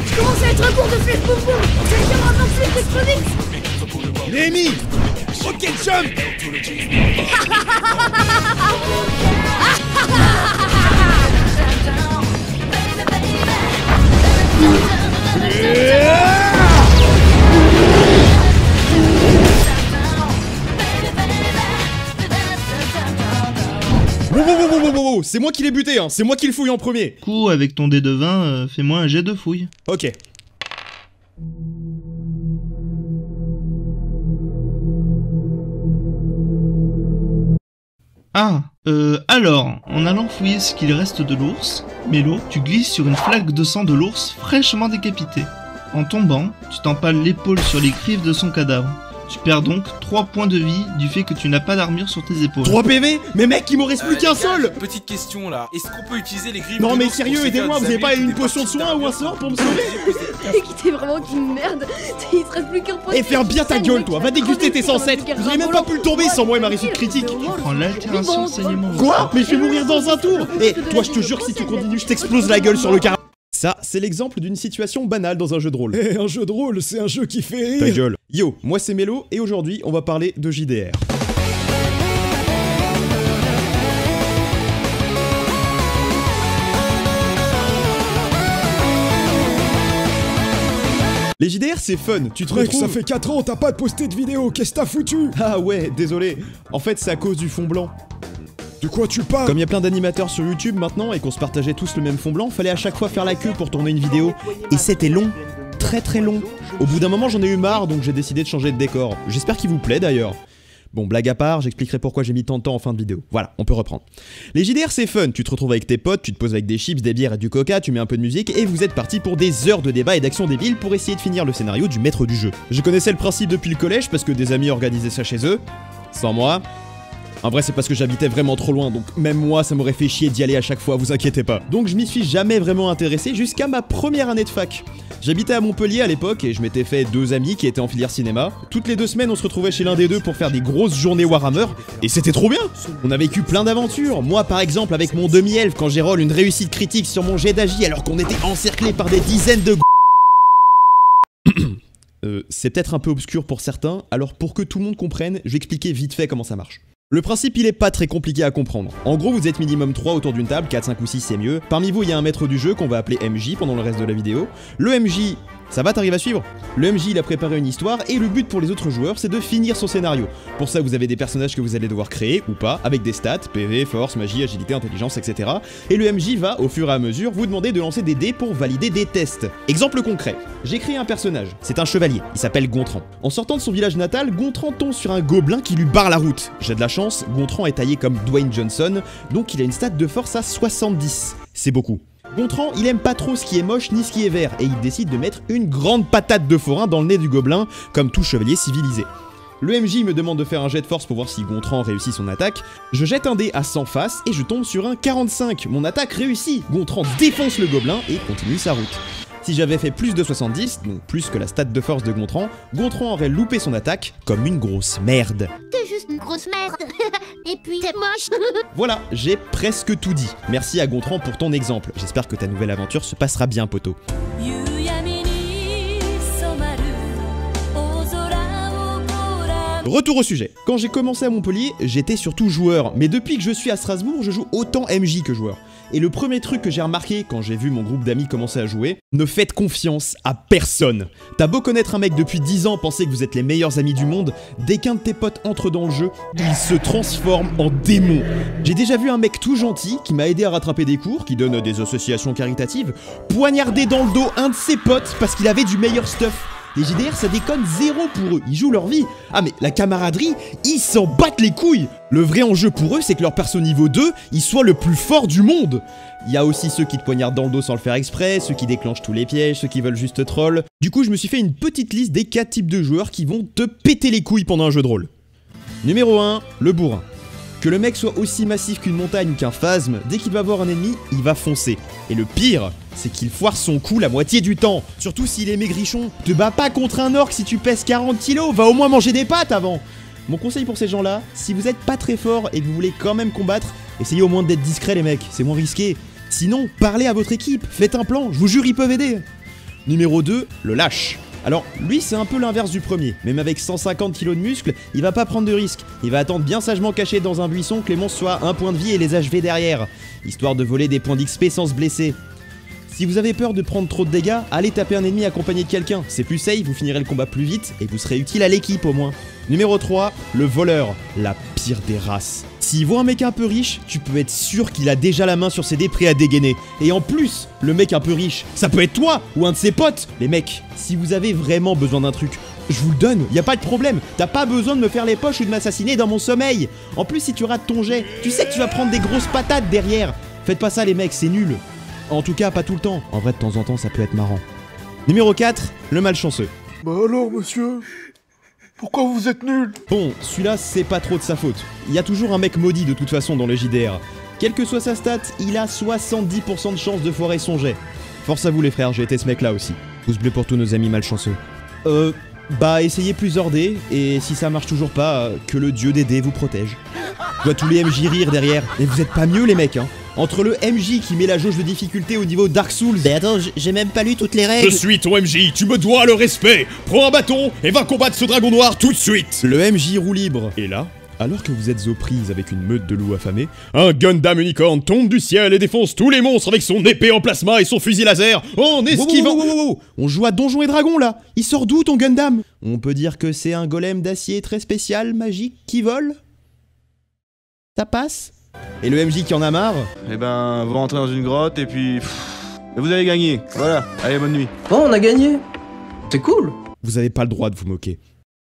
Je commence à être un cours de flèche boum boum. Quelqu'un me rapporte flèche explosif. Némi, Rocket Jump. Wow, c'est moi qui l'ai buté, hein. C'est moi qui le fouille en premier. Du coup, avec ton dé de 20, fais-moi un jet de fouille. Ok. Ah, alors, en allant fouiller ce qu'il reste de l'ours, Mélo, tu glisses sur une flaque de sang de l'ours fraîchement décapité. En tombant, tu t'empales l'épaule sur les griffes de son cadavre. Tu perds donc 3 points de vie du fait que tu n'as pas d'armure sur tes épaules. 3 PV? Mais mec, il m'en reste plus qu'un seul. Petite question là, est-ce qu'on peut utiliser les griffes? Non mais sérieux, aidez-moi, vous avez pas une potion de soin ou un sort pour me sauver? T'es vraiment qu'une merde. Il te reste plus qu'un point. Et ferme bien ta gueule toi, va déguster tes 107. Vous auriez même pas pu le tomber sans moi et ma réussite critique. Prends l'altération de saignement. Quoi? Mais je vais mourir dans un tour. Et toi je te jure que si tu continues, je t'explose la gueule sur le carreau. Ça, c'est l'exemple d'une situation banale dans un jeu de rôle. Eh, un jeu de rôle, c'est un jeu qui fait rire. Ta gueule. Yo, moi c'est Mélo et aujourd'hui on va parler de JDR. Les JDR c'est fun, tu te Mec, retrouves... ça fait 4 ans, t'as pas posté de vidéo, qu'est-ce que t'as foutu? Ah ouais, désolé. En fait c'est à cause du fond blanc. De quoi tu parles? Comme il y a plein d'animateurs sur YouTube maintenant et qu'on se partageait tous le même fond blanc, fallait à chaque fois faire la queue pour tourner une vidéo. Et c'était long, très très long. Au bout d'un moment j'en ai eu marre donc j'ai décidé de changer de décor. J'espère qu'il vous plaît d'ailleurs. Bon, blague à part, j'expliquerai pourquoi j'ai mis tant de temps en fin de vidéo. Voilà, on peut reprendre. Les JDR c'est fun, tu te retrouves avec tes potes, tu te poses avec des chips, des bières et du coca, tu mets un peu de musique et vous êtes parti pour des heures de débat et d'action débile pour essayer de finir le scénario du maître du jeu. Je connaissais le principe depuis le collège parce que des amis organisaient ça chez eux, sans moi. En vrai c'est parce que j'habitais vraiment trop loin, donc même moi ça m'aurait fait chier d'y aller à chaque fois, vous inquiétez pas. Donc je m'y suis jamais vraiment intéressé jusqu'à ma première année de fac. J'habitais à Montpellier à l'époque et je m'étais fait 2 amis qui étaient en filière cinéma. Toutes les 2 semaines on se retrouvait chez l'un des deux pour faire des grosses journées Warhammer, et c'était trop bien. On a vécu plein d'aventures, moi par exemple avec mon demi-elfe quand j'ai roll une réussite critique sur mon jet d'agi alors qu'on était encerclés par des dizaines de c'est peut-être un peu obscur pour certains, alors pour que tout le monde comprenne, je vais expliquer vite fait comment ça marche. Le principe il est pas très compliqué à comprendre. En gros vous êtes minimum 3 autour d'une table, 4, 5 ou 6 c'est mieux. Parmi vous il y a un maître du jeu qu'on va appeler MJ pendant le reste de la vidéo. Le MJ, ça va, t'arrives à suivre? Le MJ il a préparé une histoire et le but pour les autres joueurs c'est de finir son scénario. Pour ça vous avez des personnages que vous allez devoir créer ou pas, avec des stats, PV, force, magie, agilité, intelligence, etc. Et le MJ va au fur et à mesure vous demander de lancer des dés pour valider des tests. Exemple concret, j'ai créé un personnage, c'est un chevalier, il s'appelle Gontran. En sortant de son village natal, Gontran tombe sur un gobelin qui lui barre la route. J'ai de la chance, Gontran est taillé comme Dwayne Johnson, donc il a une stat de force à 70. C'est beaucoup. Gontran, il aime pas trop ce qui est moche ni ce qui est vert, et il décide de mettre une grande patate de forain dans le nez du gobelin, comme tout chevalier civilisé. Le MJ me demande de faire un jet de force pour voir si Gontran réussit son attaque. Je jette un dé à 100 faces et je tombe sur un 45. Mon attaque réussit. Gontran défonce le gobelin et continue sa route. Si j'avais fait plus de 70, donc plus que la stat de force de Gontran, Gontran aurait loupé son attaque comme une grosse merde. T'es juste une grosse merde. Et puis t'es moche. Voilà, j'ai presque tout dit. Merci à Gontran pour ton exemple. J'espère que ta nouvelle aventure se passera bien, poteau. Retour au sujet. Quand j'ai commencé à Montpellier, j'étais surtout joueur, mais depuis que je suis à Strasbourg, je joue autant MJ que joueur. Et le premier truc que j'ai remarqué quand j'ai vu mon groupe d'amis commencer à jouer, ne faites confiance à personne. T'as beau connaître un mec depuis 10 ans, penser que vous êtes les meilleurs amis du monde, dès qu'un de tes potes entre dans le jeu, il se transforme en démon. J'ai déjà vu un mec tout gentil, qui m'a aidé à rattraper des cours, qui donne des associations caritatives, poignarder dans le dos un de ses potes parce qu'il avait du meilleur stuff. Les JDR, ça déconne zéro pour eux, ils jouent leur vie. Ah mais la camaraderie, ils s'en battent les couilles. Le vrai enjeu pour eux, c'est que leur perso niveau 2, il soit le plus fort du monde. Il y a aussi ceux qui te poignardent dans le dos sans le faire exprès, ceux qui déclenchent tous les pièges, ceux qui veulent juste troll. Du coup, je me suis fait une petite liste des 4 types de joueurs qui vont te péter les couilles pendant un jeu de rôle. Numéro 1, le bourrin. Que le mec soit aussi massif qu'une montagne ou qu'un phasme, dès qu'il va voir un ennemi, il va foncer. Et le pire, c'est qu'il foire son coup la moitié du temps. Surtout s'il est maigrichon. Te bats pas contre un orc si tu pèses 40 kilos, va au moins manger des pâtes avant. Mon conseil pour ces gens-là, si vous êtes pas très fort et que vous voulez quand même combattre, essayez au moins d'être discret les mecs, c'est moins risqué. Sinon, parlez à votre équipe, faites un plan, je vous jure ils peuvent aider. Numéro 2, le lâche. Alors, lui, c'est un peu l'inverse du premier. Même avec 150 kilos de muscles, il va pas prendre de risques. Il va attendre bien sagement caché dans un buisson que les monstres soient un point de vie et les achever derrière, histoire de voler des points d'XP sans se blesser. Si vous avez peur de prendre trop de dégâts, allez taper un ennemi accompagné de quelqu'un. C'est plus safe, vous finirez le combat plus vite et vous serez utile à l'équipe au moins. Numéro 3, le voleur, la pire des races. S'il voit un mec un peu riche, tu peux être sûr qu'il a déjà la main sur ses dés prêt à dégainer. Et en plus, le mec un peu riche, ça peut être toi ou un de ses potes. Les mecs, si vous avez vraiment besoin d'un truc, je vous le donne, y a pas de problème. T'as pas besoin de me faire les poches ou de m'assassiner dans mon sommeil. En plus, si tu rates ton jet, tu sais que tu vas prendre des grosses patates derrière. Faites pas ça les mecs, c'est nul. En tout cas, pas tout le temps. En vrai, de temps en temps, ça peut être marrant. Numéro 4, le malchanceux. Bah alors, monsieur, pourquoi vous êtes nul? Bon, celui-là, c'est pas trop de sa faute. Il y a toujours un mec maudit de toute façon dans le JDR. Quelle que soit sa stat, il a 70% de chance de foirer son jet. Force à vous les frères, j'ai été ce mec-là aussi. Pouce bleu pour tous nos amis malchanceux. Bah essayez plusieurs dés, et si ça marche toujours pas, que le dieu des dés vous protège. Je vois tous les MJ rire derrière, et vous êtes pas mieux les mecs hein. Entre le MJ qui met la jauge de difficulté au niveau Dark Souls... Mais attends, j'ai même pas lu toutes les règles. Je suis ton MJ, tu me dois le respect. Prends un bâton et va combattre ce dragon noir tout de suite. Le MJ roue libre. Et là, alors que vous êtes aux prises avec une meute de loups affamés, un Gundam unicorn tombe du ciel et défonce tous les monstres avec son épée en plasma et son fusil laser en esquivant... Wow. On joue à Donjons et Dragons là. Il sort d'où ton Gundam? On peut dire que c'est un golem d'acier très spécial, magique, qui vole? Ça passe? Et le MJ qui en a marre? Eh ben, vous rentrez dans une grotte et puis... et vous avez gagné, voilà, allez, bonne nuit. Bon, on a gagné. C'est cool. Vous avez pas le droit de vous moquer.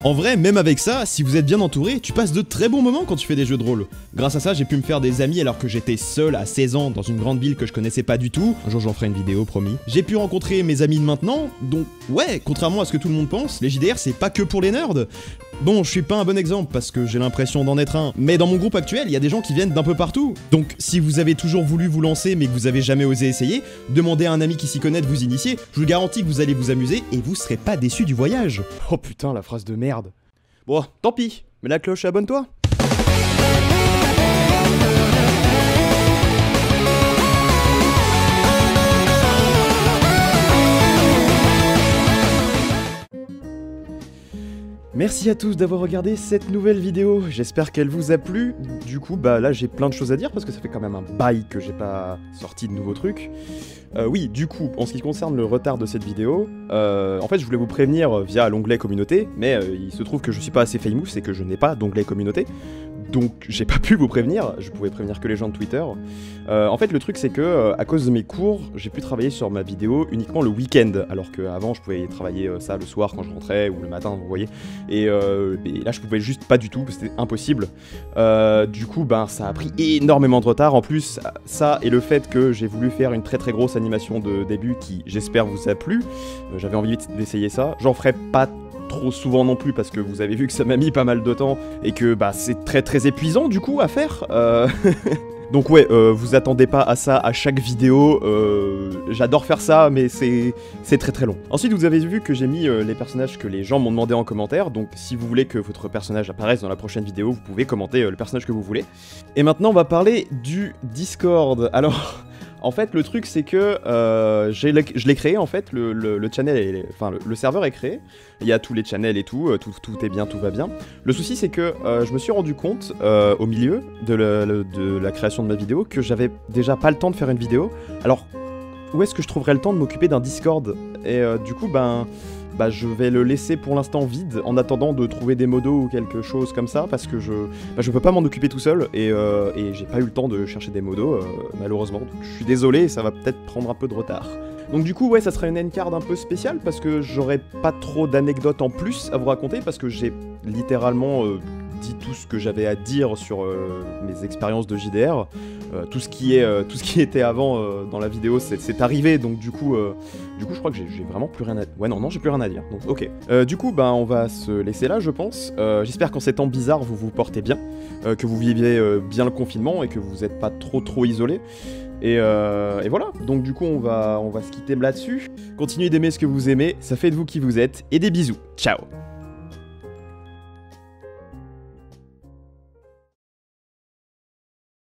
En vrai, même avec ça, si vous êtes bien entouré, tu passes de très bons moments quand tu fais des jeux de rôle. Grâce à ça, j'ai pu me faire des amis alors que j'étais seul à 16 ans dans une grande ville que je connaissais pas du tout. Un jour j'en ferai une vidéo, promis. J'ai pu rencontrer mes amis de maintenant, donc ouais, contrairement à ce que tout le monde pense, les JDR c'est pas que pour les nerds. Bon, je suis pas un bon exemple parce que j'ai l'impression d'en être un, mais dans mon groupe actuel, il y a des gens qui viennent d'un peu partout. Donc si vous avez toujours voulu vous lancer mais que vous avez jamais osé essayer, demandez à un ami qui s'y connaît de vous initier. Je vous garantis que vous allez vous amuser et vous serez pas déçus du voyage. Oh putain, la phrase de merde. Bon, tant pis, mets la cloche et abonne-toi. Merci à tous d'avoir regardé cette nouvelle vidéo, j'espère qu'elle vous a plu. Du coup, bah là j'ai plein de choses à dire parce que ça fait quand même un bail que j'ai pas sorti de nouveaux trucs. Oui, du coup, en ce qui concerne le retard de cette vidéo, en fait je voulais vous prévenir via l'onglet communauté, mais il se trouve que je suis pas assez famous et que je n'ai pas d'onglet communauté. Donc j'ai pas pu vous prévenir, je pouvais prévenir que les gens de Twitter. En fait le truc c'est que à cause de mes cours, j'ai pu travailler sur ma vidéo uniquement le week-end, alors qu'avant je pouvais travailler ça le soir quand je rentrais ou le matin, vous voyez. Et là je pouvais juste pas du tout, c'était impossible. Du coup ben ça a pris énormément de retard. En plus ça et le fait que j'ai voulu faire une très grosse animation de début qui j'espère vous a plu. J'avais envie d'essayer ça, j'en ferai pas trop souvent non plus parce que vous avez vu que ça m'a mis pas mal de temps et que bah c'est très épuisant du coup à faire. Donc ouais, vous attendez pas à ça à chaque vidéo, j'adore faire ça mais c'est très long. Ensuite vous avez vu que j'ai mis les personnages que les gens m'ont demandé en commentaire, donc si vous voulez que votre personnage apparaisse dans la prochaine vidéo, vous pouvez commenter le personnage que vous voulez. Et maintenant on va parler du Discord. Alors... En fait, le truc, c'est que je l'ai créé, en fait, le channel, enfin, le serveur est créé. Il y a tous les channels et tout est bien, tout va bien. Le souci, c'est que je me suis rendu compte, au milieu de la création de ma vidéo, que j'avais déjà pas le temps de faire une vidéo. Alors, où est-ce que je trouverais le temps de m'occuper d'un Discord? Et du coup, je vais le laisser pour l'instant vide en attendant de trouver des modos ou quelque chose comme ça parce que je peux pas m'en occuper tout seul et j'ai pas eu le temps de chercher des modos malheureusement. Donc je suis désolé, ça va peut-être prendre un peu de retard. Donc du coup ouais, ça serait une endcard un peu spéciale parce que j'aurais pas trop d'anecdotes en plus à vous raconter parce que j'ai littéralement dit tout ce que j'avais à dire sur mes expériences de JDR. Tout ce qui était avant dans la vidéo c'est arrivé, donc du coup je crois que j'ai vraiment plus rien à... Ouais non j'ai plus rien à dire, donc ok. Du coup on va se laisser là je pense. J'espère qu'en ces temps bizarres vous vous portez bien, que vous vivez bien le confinement et que vous n'êtes pas trop isolés. Et voilà, donc du coup on va se quitter là-dessus. Continuez d'aimer ce que vous aimez, ça fait de vous qui vous êtes, et des bisous, ciao.